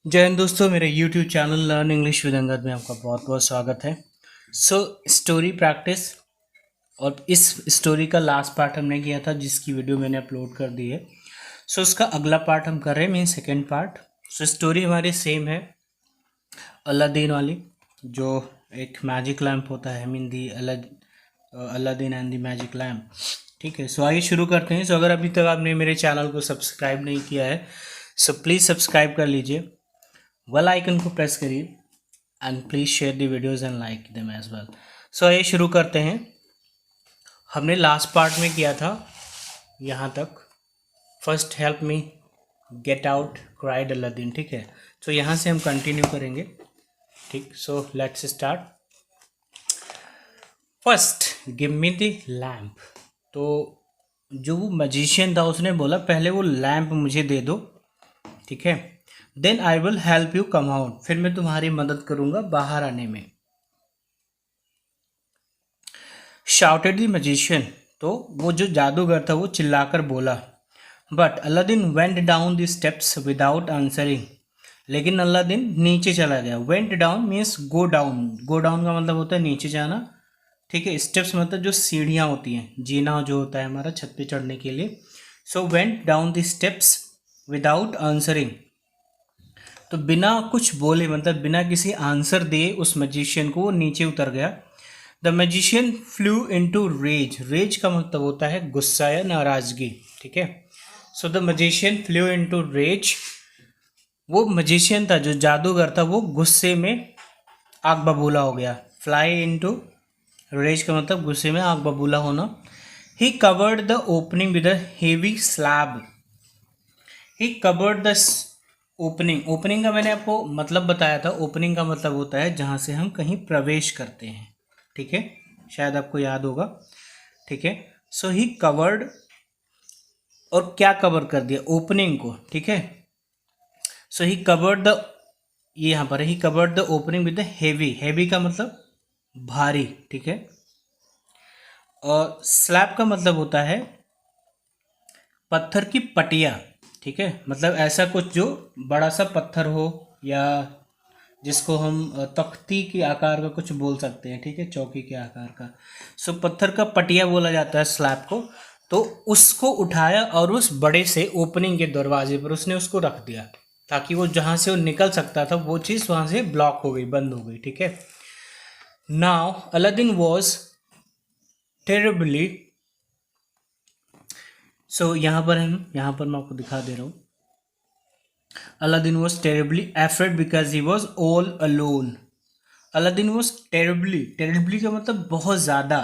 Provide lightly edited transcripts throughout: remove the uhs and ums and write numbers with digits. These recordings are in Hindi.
जय हिंद दोस्तों, मेरे YouTube channel learn English with Angad में आपका बहुत बहुत स्वागत है। स्टोरी प्रैक्टिस और इस स्टोरी का लास्ट पार्ट हमने किया था जिसकी वीडियो मैंने अपलोड कर दी है। उसका अगला पार्ट हम कर रहे हैं, मीन सेकेंड पार्ट। स्टोरी हमारी सेम है, अलादीन वाली, जो एक मैजिक लैम्प होता है, mean the Aladdin and the magic lamp. ठीक है, आइए शुरू करते हैं। अगर अभी तक आपने मेरे चैनल को सब्सक्राइब नहीं किया है प्लीज़ सब्सक्राइब कर लीजिए, वेल आइकन को प्रेस करिए and please share the videos and like them as well. आइए शुरू करते हैं। हमने लास्ट पार्ट में किया था यहाँ तक, first help me get out cried Aladdin. ठीक है, यहाँ से हम कंटिन्यू करेंगे। ठीक, let's start. First give me the lamp. तो जो वो मजिशियन था उसने बोला पहले वो लैम्प मुझे दे दो। ठीक है, then I will help you come out, फिर मैं तुम्हारी मदद करूंगा बाहर आने में। शाउटेड द मैजिशियन, तो वो जो जादूगर था वो चिल्लाकर बोला। But Aladdin went down the steps without answering, लेकिन अलादीन नीचे चला गया। Went down means go down, go down का मतलब होता है नीचे जाना। ठीक है, स्टेप्स मतलब जो सीढ़ियाँ होती हैं, जीना जो होता है हमारा छत पे चढ़ने के लिए। Went down the steps without answering, तो बिना कुछ बोले मतलब बिना किसी आंसर दिए उस मैजिशियन को वो नीचे उतर गया। The magician flew into rage, rage का मतलब होता है गुस्सा या नाराजगी। ठीक है, the magician flew into rage, वो मैजिशियन था जो जादूगर था वो गुस्से में आग बबूला हो गया। फ्लाई इनटू रेज का मतलब गुस्से में आग बबूला होना। He covered the opening with a heavy slab, he covered the opening, opening का मैंने आपको मतलब बताया था। ओपनिंग का मतलब होता है जहाँ से हम कहीं प्रवेश करते हैं। ठीक है, शायद आपको याद होगा। ठीक है, ही कवर्ड, और क्या कवर कर दिया, ओपनिंग को। ठीक है, ही कवर्ड द, ये यहाँ पर he covered the opening with the heavy, heavy का मतलब भारी। ठीक है, और स्लैब का मतलब होता है पत्थर की पटिया। ठीक है, मतलब ऐसा कुछ जो बड़ा सा पत्थर हो या जिसको हम तख्ती के आकार का कुछ बोल सकते हैं। ठीक है, चौकी के आकार का। पत्थर का पटिया बोला जाता है स्लैब को। तो उसको उठाया और उस बड़े से ओपनिंग के दरवाजे पर उसने उसको रख दिया, ताकि वो जहाँ से वो निकल सकता था वो चीज़ वहाँ से ब्लॉक हो गई, बंद हो गई। ठीक है, नाउ अलादीन वॉज टेरिबली, यहाँ पर मैं आपको दिखा दे रहा हूँ। Aladdin was terribly afraid because he was all alone. Aladdin was terribly, terribly का मतलब बहुत ज़्यादा,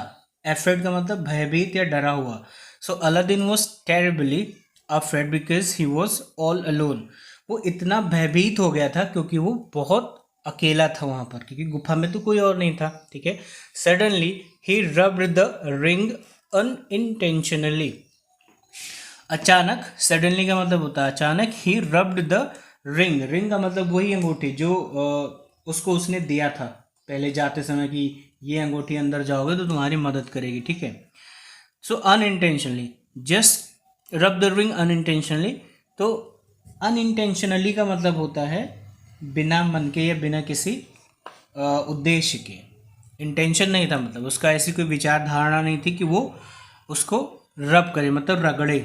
एफ्रेड का मतलब भयभीत या डरा हुआ। Aladdin was terribly afraid because he was all alone, वो इतना भयभीत हो गया था क्योंकि वो बहुत अकेला था वहाँ पर, क्योंकि गुफा में तो कोई और नहीं था। ठीक है, suddenly he rubbed the ring unintentionally, अचानक, सडनली का मतलब होता है अचानक। ही रब्ड द रिंग, रिंग का मतलब वही अंगूठी जो उसको उसने दिया था पहले जाते समय कि ये अंगूठी अंदर जाओगे तो तुम्हारी मदद करेगी। ठीक है, अनइंटेंशनली, जस्ट रब द रिंग अनइंटेंशनली, तो अनइंटेंशनली का मतलब होता है बिना मन के या बिना किसी उद्देश्य के। इंटेंशन नहीं था, मतलब उसका ऐसी कोई विचार धारणा नहीं थी कि वो उसको रब करे, मतलब रगड़े।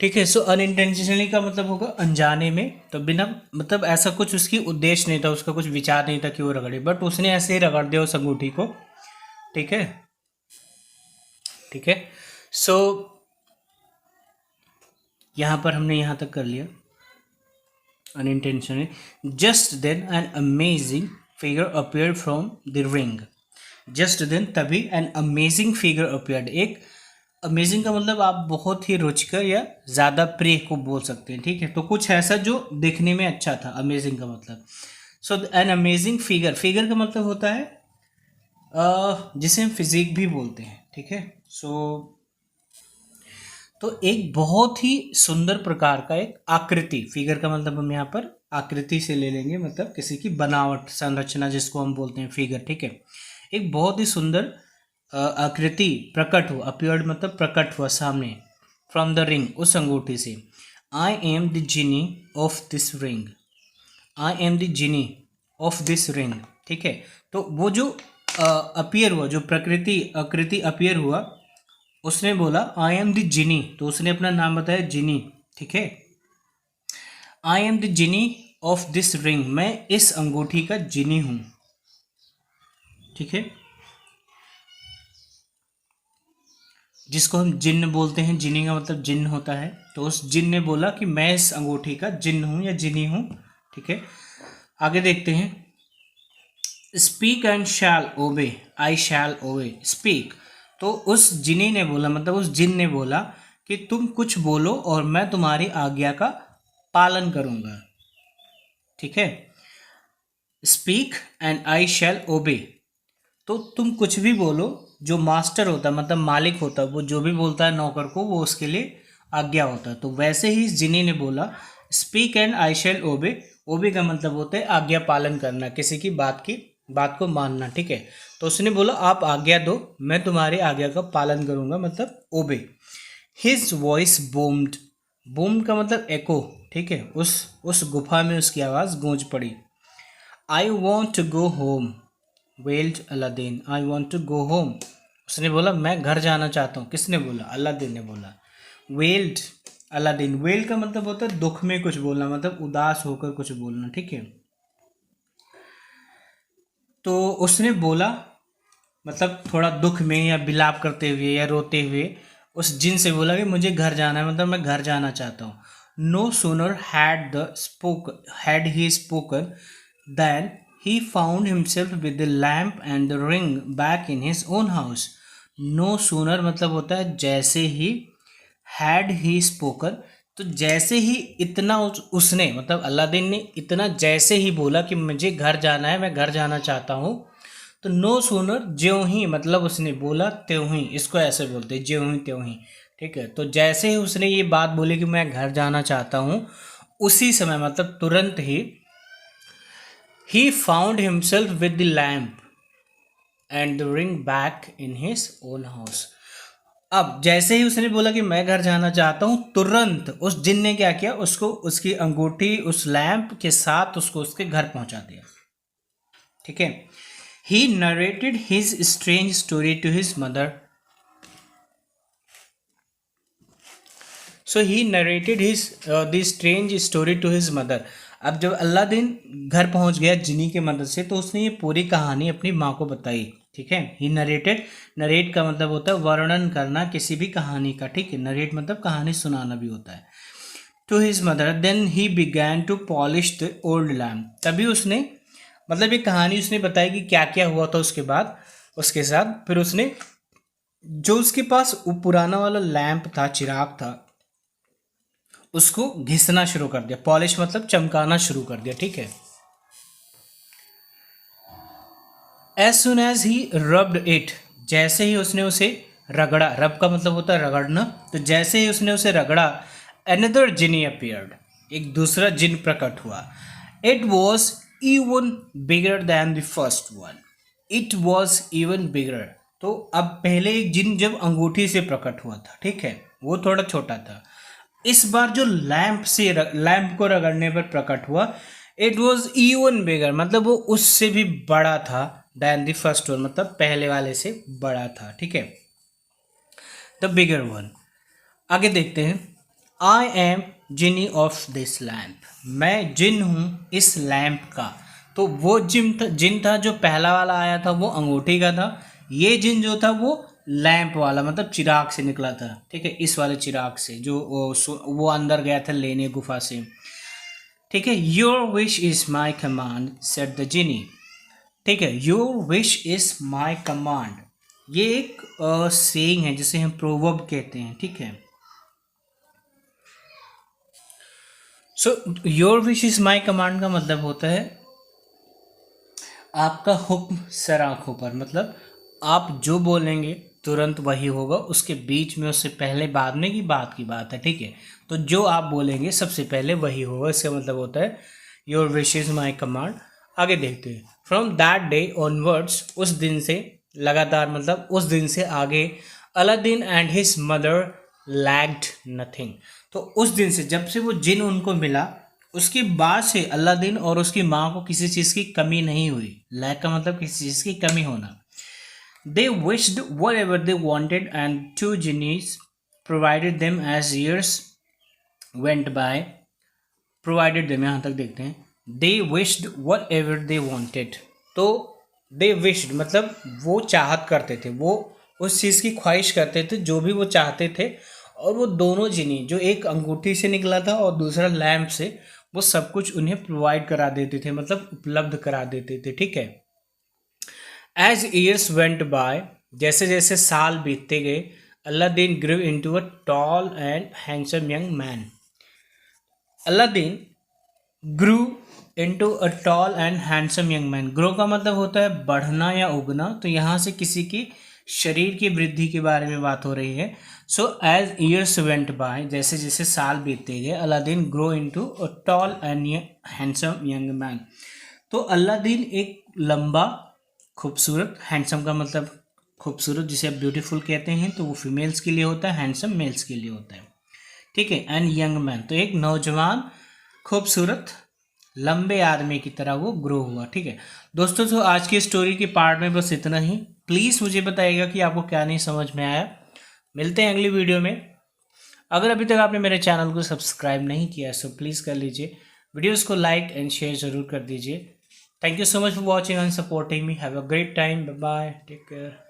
ठीक है, अनइंटेंशनली का मतलब होगा अनजाने में, तो बिना मतलब ऐसा कुछ उसकी उद्देश्य नहीं था, उसका कुछ विचार नहीं था कि वो रगड़े, बट उसने ऐसे ही रगड़ दिया उस अंगूठी को। ठीक है, ठीक है, सो यहाँ पर हमने यहाँ तक कर लिया unintentionally. Just then an amazing figure appeared from the ring, just then तभी एन अमेजिंग फिगर अपीयर्ड, एक अमेजिंग का मतलब आप बहुत ही रुचिकर या ज़्यादा प्रिय को बोल सकते हैं। ठीक है, तो कुछ ऐसा जो देखने में अच्छा था, अमेजिंग का मतलब। एन अमेजिंग फिगर, फिगर का मतलब होता है जिसे हम फिजिक भी बोलते हैं। ठीक है, तो एक बहुत ही सुंदर प्रकार का एक आकृति, फिगर का मतलब हम यहाँ पर आकृति से ले लेंगे, मतलब किसी की बनावट, संरचना जिसको हम बोलते हैं फिगर। ठीक है, एक बहुत ही सुंदर आकृति प्रकट हुआ, अपीयर्ड मतलब प्रकट हुआ सामने, फ्रॉम द रिंग, उस अंगूठी से। I am the Jini of this ring, I am the Jini of this ring. ठीक है, तो वो जो अपीयर हुआ, जो प्रकृति आकृति अपीयर हुआ, उसने बोला आई एम द जिनी, तो उसने अपना नाम बताया जिनी। ठीक है, I am the Jini of this ring, मैं इस अंगूठी का जिनी हूं। ठीक है, जिसको हम जिन्न बोलते हैं, जिनी का मतलब जिन्न होता है, तो उस जिन्न ने बोला कि मैं इस अंगूठी का जिन्न हूं या जिनी हूं। ठीक है, आगे देखते हैं। स्पीक एंड शैल ओबे, आई शैल ओबे। स्पीक, तो उस जिनी ने बोला, मतलब उस जिन ने बोला कि तुम कुछ बोलो और मैं तुम्हारी आज्ञा का पालन करूंगा। ठीक है, स्पीक एंड आई शैल ओबे, तो तुम कुछ भी बोलो, जो मास्टर होता है मतलब मालिक होता है, वो जो भी बोलता है नौकर को, वो उसके लिए आज्ञा होता है। तो वैसे ही इस जिनी ने बोला स्पीक एंड आई शैल ओबे। ओबे का मतलब होता है आज्ञा पालन करना, किसी की बात को मानना। ठीक है, तो उसने बोला आप आज्ञा दो, मैं तुम्हारी आज्ञा का पालन करूंगा, मतलब ओबे। हिज वॉइस बूम्ड, बूम्ड का मतलब एको। ठीक है, उस गुफा में उसकी आवाज़ गूंज पड़ी। I want to go home, wailed Aladdin, I want to go home. उसने बोला मैं घर जाना चाहता हूँ। किसने बोला? अलादीन ने बोला। वेल्ड अलादीन, वेल्ड का मतलब होता है दुख में कुछ बोलना, मतलब उदास होकर कुछ बोलना। ठीक है, तो उसने बोला मतलब थोड़ा दुख में या बिलाप करते हुए या रोते हुए उस जिन से बोला कि मुझे घर जाना है, मतलब मैं घर जाना चाहता हूँ। No sooner had he spoken than he found himself with the lamp and the ring back in his own house. No sooner मतलब होता है जैसे ही, हैड ही स्पोकन, तो जैसे ही इतना उसने मतलब अलादीन ने इतना जैसे ही बोला कि मुझे घर जाना है, मैं घर जाना चाहता हूँ, तो नो सूनर ज्यों ही, मतलब उसने बोला त्यों ही, इसको ऐसे बोलते हैं ज्यों ही त्यों ही। ठीक है, तो जैसे ही उसने ये बात बोली कि मैं घर जाना चाहता हूँ, उसी समय मतलब तुरंत ही found himself with the lamp and the ring back in his own house. अब जैसे ही उसने बोला कि मैं घर जाना चाहता हूँ, तुरंत उस जिन ने क्या किया, उसको उसकी अंगूठी उस लैंप के साथ उसको उसके घर पहुंचा दिया। ठीक है, he narrated his strange story to his mother. So he narrated his the strange story to his mother. अब जब अलादीन घर पहुंच गया जिनी की मदद से, तो उसने ये पूरी कहानी अपनी माँ को बताई। ठीक है, ही नरेटेड, नरेट का मतलब होता है वर्णन करना किसी भी कहानी का। ठीक है, नरेट मतलब कहानी सुनाना भी होता है। To his mother then he began to polish the old lamp. तभी उसने मतलब ये कहानी उसने बताई कि क्या क्या हुआ था उसके बाद उसके साथ। फिर उसने जो उसके पास वो पुराना वाला लैम्प था, चिराग था, उसको घिसना शुरू कर दिया। पॉलिश मतलब चमकाना शुरू कर दिया। ठीक है, as soon as he rubbed it, जैसे ही उसने उसे रगड़ा, रब का मतलब होता है रगड़ना, तो जैसे ही उसने उसे रगड़ा, अनदर जिनी अपीयर्ड, एक दूसरा जिन प्रकट हुआ। It was even bigger than the first one, it was even bigger. तो अब पहले एक जिन जब अंगूठी से प्रकट हुआ था, ठीक है, वो थोड़ा छोटा था। इस बार जो लैंप को रगड़ने पर प्रकट हुआ, इट वॉज इवन बिगर, मतलब वो उससे भी बड़ा था, दैन द फर्स्ट वन, मतलब पहले वाले से बड़ा था। ठीक है, द बिगर वन। आगे देखते हैं। I am genie of this lamp, मैं जिन हूँ इस लैम्प का। तो वो जिन था जो पहला वाला आया था, वो अंगूठी का था। ये जिन जो था वो लैंप वाला, मतलब चिराग से निकला था। ठीक है, इस वाले चिराग से जो वो अंदर गया था लेने गुफा से। ठीक है, your wish is my command said the जिनी। ठीक है, your wish is my command, ये एक सेइंग है जिसे हम प्रोवर्ब कहते हैं। ठीक है, so your wish is my command का मतलब होता है आपका हुक्म सर आंखों पर, मतलब आप जो बोलेंगे तुरंत वही होगा, उसके बीच में उससे पहले बाद में की बात है। ठीक है, तो जो आप बोलेंगे सबसे पहले वही होगा, इसका मतलब होता है your wish is my command. आगे देखते हैं। फ्रॉम दैट डे ऑनवर्ड्स, उस दिन से लगातार, मतलब उस दिन से आगे, Aladdin and his mother lacked nothing. तो उस दिन से, जब से वो जिन उनको मिला, उसके बाद से अलादीन और उसकी माँ को किसी चीज़ की कमी नहीं हुई। लैक का मतलब किसी चीज़ की कमी होना। दे wished whatever they wanted and two genies provided them as years went by। Provided them, यहाँ तक देखते हैं। They wished whatever they wanted. तो दे विश्ड मतलब वो चाहत करते थे, वो उस चीज़ की ख्वाहिश करते थे जो भी वो चाहते थे। और वो दोनों जिनी, जो एक अंगूठी से निकला था और दूसरा लैम्प से, वो सब कुछ उन्हें प्रोवाइड करा देते थे, मतलब उपलब्ध करा देते थे। ठीक है। एज ईयर्स वेंट बाय, जैसे जैसे साल बीतते गए, Aladdin grew into a tall and handsome young man. Aladdin grew into a tall and handsome young man. Grow का मतलब होता है बढ़ना या उगना, तो यहाँ से किसी की शरीर की वृद्धि के बारे में बात हो रही है। So as years went by, जैसे जैसे साल बीतते गए, Aladdin grow into a tall and handsome young man. तो अलादीन एक लंबा, खूबसूरत, हैंडसम का मतलब खूबसूरत, जिसे आप ब्यूटीफुल कहते हैं, तो वो फीमेल्स के लिए होता है, हैंडसम मेल्स के लिए होता है। ठीक है। एंड यंग मैन, तो एक नौजवान खूबसूरत लंबे आदमी की तरह वो ग्रो हुआ। ठीक है दोस्तों, तो आज की स्टोरी के पार्ट में बस इतना ही। प्लीज़ मुझे बताइएगा कि आपको क्या नहीं समझ में आया। मिलते हैं अगली वीडियो में। अगर अभी तक आपने मेरे चैनल को सब्सक्राइब नहीं किया है सो प्लीज़ कर लीजिए, वीडियोस को लाइक एंड शेयर ज़रूर कर दीजिए। Thank you so much for watching and supporting me. Have a great time. Bye bye, take care.